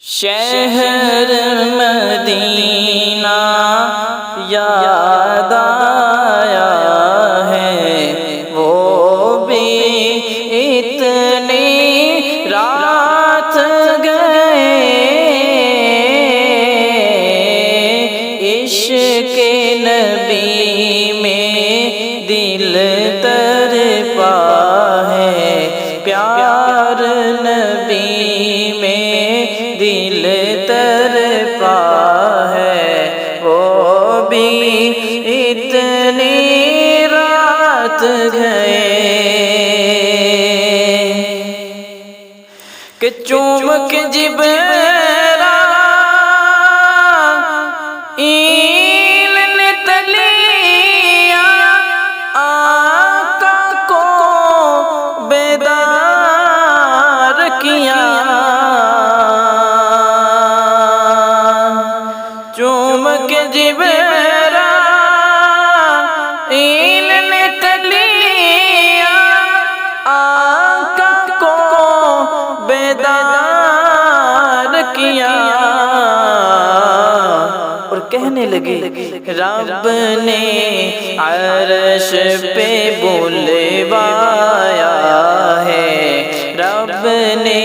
شہر مدینہ یاد آیا ہے، وہ بھی اتنی رات گئے، عشق نبی میں دل تڑپا ہے، پیار نبی میں دل تڑپا ہے، وہ بھی اتنی رات گئے کہ چوم کے جبرائیل نے تلیا آقا کو بیدار کیا، چوم کے جبرائیل نے تلیا آقا کو بیدار کیا، اور کہنے لگے رب نے عرش پہ بلوایا ہے، رب نے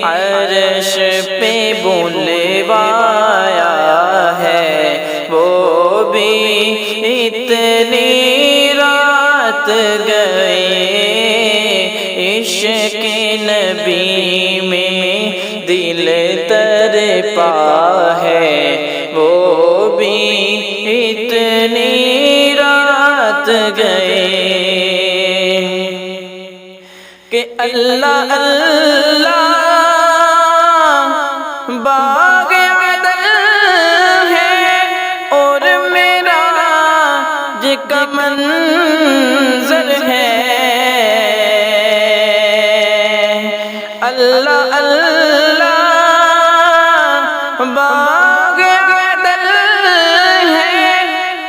عرش پہ بلوایا ہے، وہ بھی اتنی رات گئے، عشق نبی میں دل تڑپا ہے، وہ بھی اتنی رات گئے کہ اللہ اللہ باغ عدن ہے اور معراج کا منظر ہے، اللہ اللہ باغ عدن ہے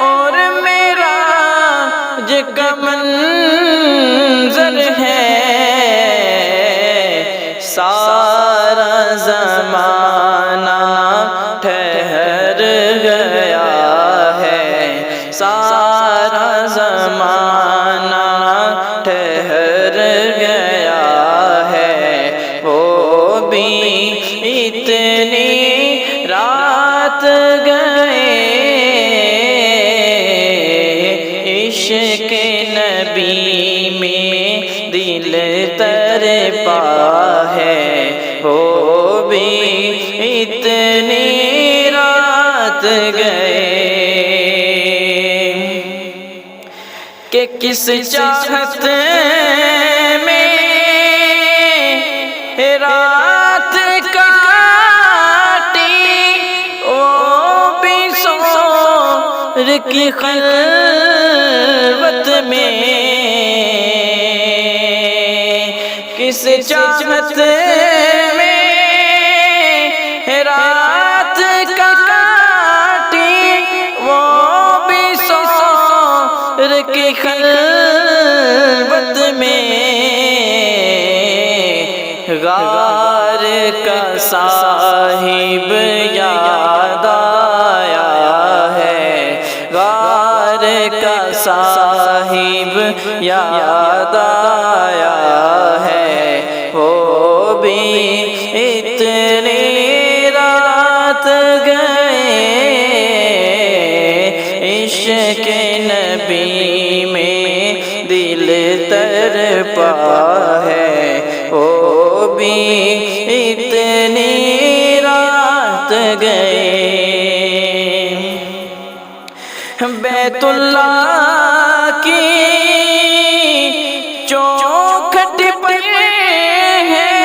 اور معراج کا منظر ہے، سارا زمانہ ٹھہر گیا ہے، سارا زمانہ ٹھہر گیا ہے، وہ بھی اتنی رات گئے، عشق نبی میں دل تڑپا ہے، وہ بھی اتنی رات گئے کہ کس چاہت میں رات کاٹی، وہ بھی سحر کی خلوت میں، کس چاہت میں رات کاٹی، وہ بھی سحر کی خلوت میں، غار کا صاحب یاد آیا ہے، غار کا صاحب یاد آیا ہے، وہ بھی اتنی رات گئے، عشق نبی میں دل تڑپا ہے، وہ بھی اتنی رات گئے، بیت اللہ کی چوکھٹ پر ہے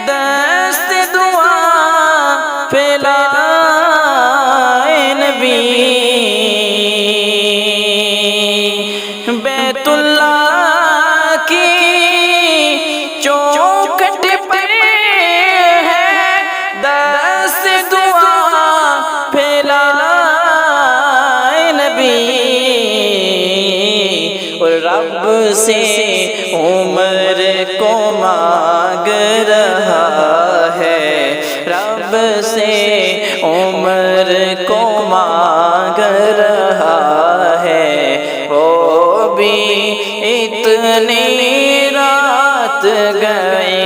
دست دعا پھیلائے نبی، بیت اللہ کی چوکھٹ پر ہے دست دعا پھیلائے نبی، سب سے عمر کو مانگ رہا ہے، وہ بھی اتنی رات گئے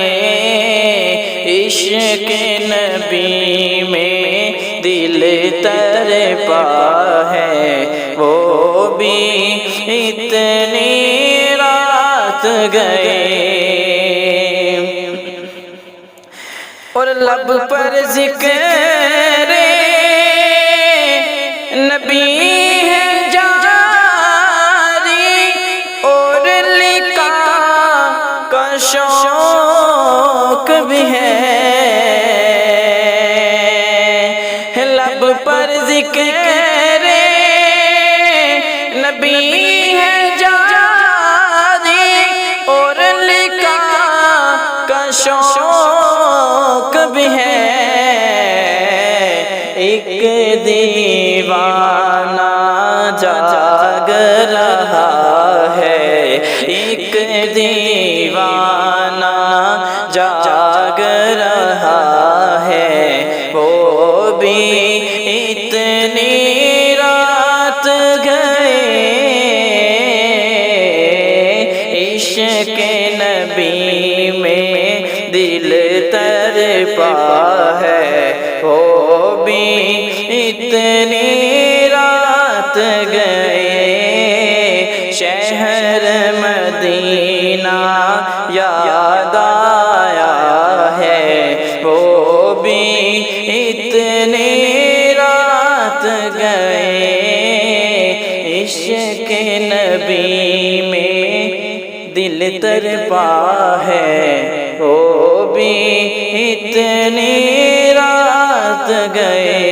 عشق نبی میں دل تڑپا ہے، وہ بھی اتنی رات گئے۔ اور لب پر ذکر نبی ہے جاری، اور لقاء کا شوق بھی ہے، لب پر ذکر نبی ہے جاری، اور لقاء کا شوق بھی ہے۔ ایک دیوانہ جاگ رہا ہے، ایک دیوانہ جاگ رہا ہے، وہ بھی اتنی رات گئے عشق نبی میں دل تڑپا ہے، وہ بھی اتنی رات گئے۔ شہر مدینہ یاد آیا ہے، وہ بھی اتنی رات گئے عشق نبی میں دل تڑپا ہے، وہ بھی اتنی رات گئے۔